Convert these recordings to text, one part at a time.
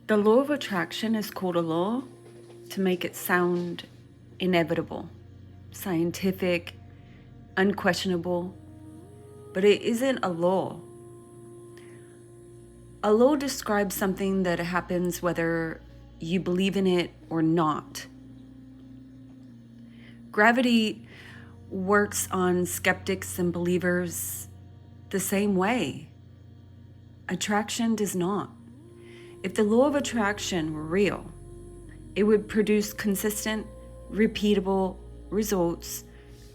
The law of attraction is called a law to make it sound inevitable, scientific, unquestionable, but it isn't a law. A law describes something that happens whether you believe in it or not. Gravity works on skeptics and believers the same way. Attraction does not. If the law of attraction were real, it would produce consistent, repeatable results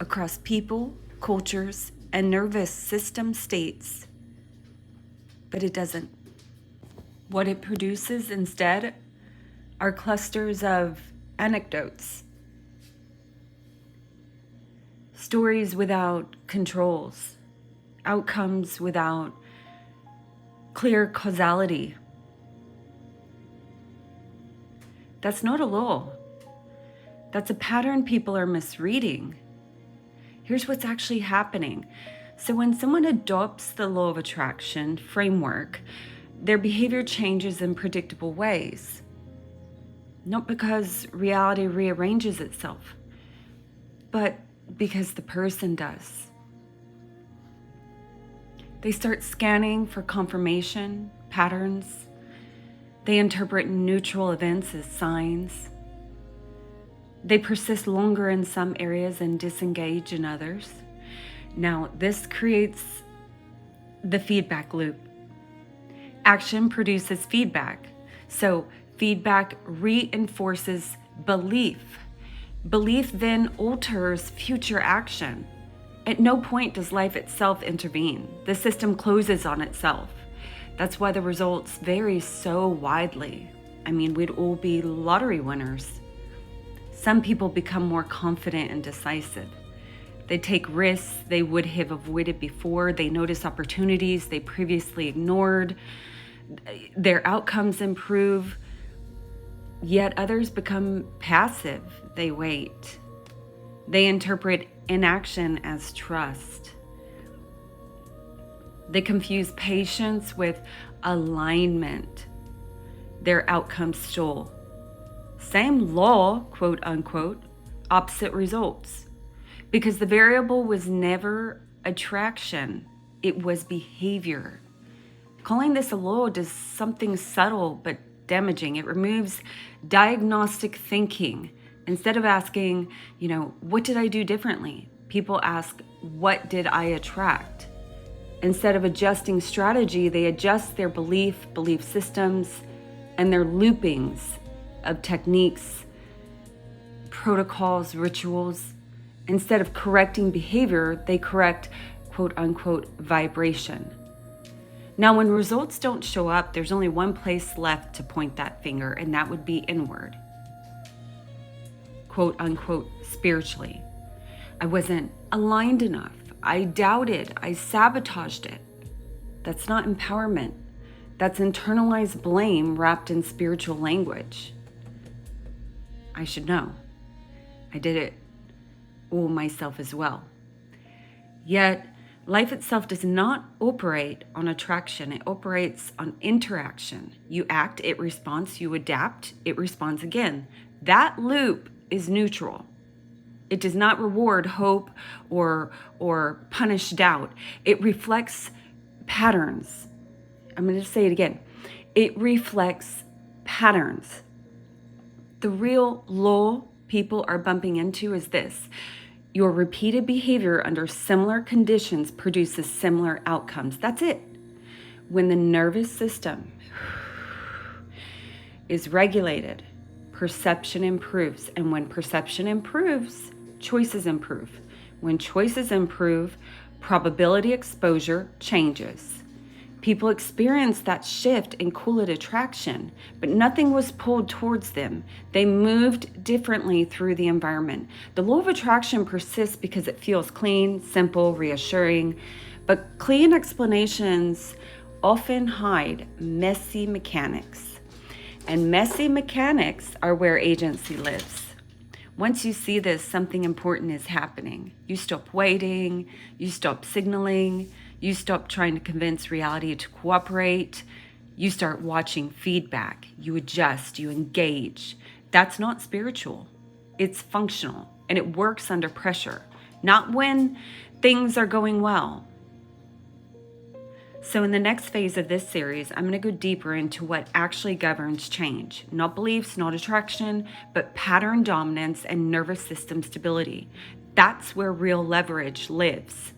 across people, cultures, and nervous system states. But it doesn't. What it produces instead are clusters of anecdotes, stories without controls, outcomes without clear causality. That's not a law. That's a pattern people are misreading. Here's what's actually happening. So when someone adopts the law of attraction framework, their behavior changes in predictable ways. Not because reality rearranges itself, but because the person does. They start scanning for confirmation, patterns. They interpret neutral events as signs. They persist longer in some areas and disengage in others. Now, this creates the feedback loop. Action produces feedback. So feedback reinforces belief. Belief then alters future action. At no point does life itself intervene. The system closes on itself. That's why the results vary so widely. I mean, we'd all be lottery winners. Some people become more confident and decisive. They take risks they would have avoided before. They notice opportunities they previously ignored. Their outcomes improve. Yet others become passive. They wait. They interpret inaction as trust. They confuse patience with alignment. Their outcomes stall. Same law, quote unquote, opposite results. Because the variable was never attraction, it was behavior. Calling this a law does something subtle but damaging. It removes diagnostic thinking. Instead of asking, what did I do differently? People ask, what did I attract? Instead of adjusting strategy, they adjust their belief systems, and their loopings of techniques, protocols, rituals. Instead of correcting behavior, they correct, quote unquote, vibration. Now, when results don't show up, there's only one place left to point that finger, and that would be inward. Quote unquote, spiritually. I wasn't aligned enough. I doubted. I sabotaged it. That's not empowerment. That's internalized blame wrapped in spiritual language. I should know. I did it all myself as well. Yet, life itself does not operate on attraction. It operates on interaction. You act, it responds. You adapt, it responds again. That loop is neutral. It does not reward hope or punish doubt. It reflects patterns. I'm going to say it again. It reflects patterns. The real law people are bumping into is this. Your repeated behavior under similar conditions produces similar outcomes. That's it. When the nervous system is regulated, perception improves. And when perception improves, choices improve. When choices improve, probability exposure changes. People experience that shift and call it attraction, but nothing was pulled towards them. They moved differently through the environment. The law of attraction persists because it feels clean, simple, reassuring, but clean explanations often hide messy mechanics. And messy mechanics are where agency lives. Once you see this, something important is happening. You stop waiting, you stop signaling, you stop trying to convince reality to cooperate. You start watching feedback, you adjust, you engage. That's not spiritual. It's functional, and it works under pressure, not when things are going well. So in the next phase of this series, I'm going to go deeper into what actually governs change. Not beliefs, not attraction, but pattern dominance and nervous system stability. That's where real leverage lives.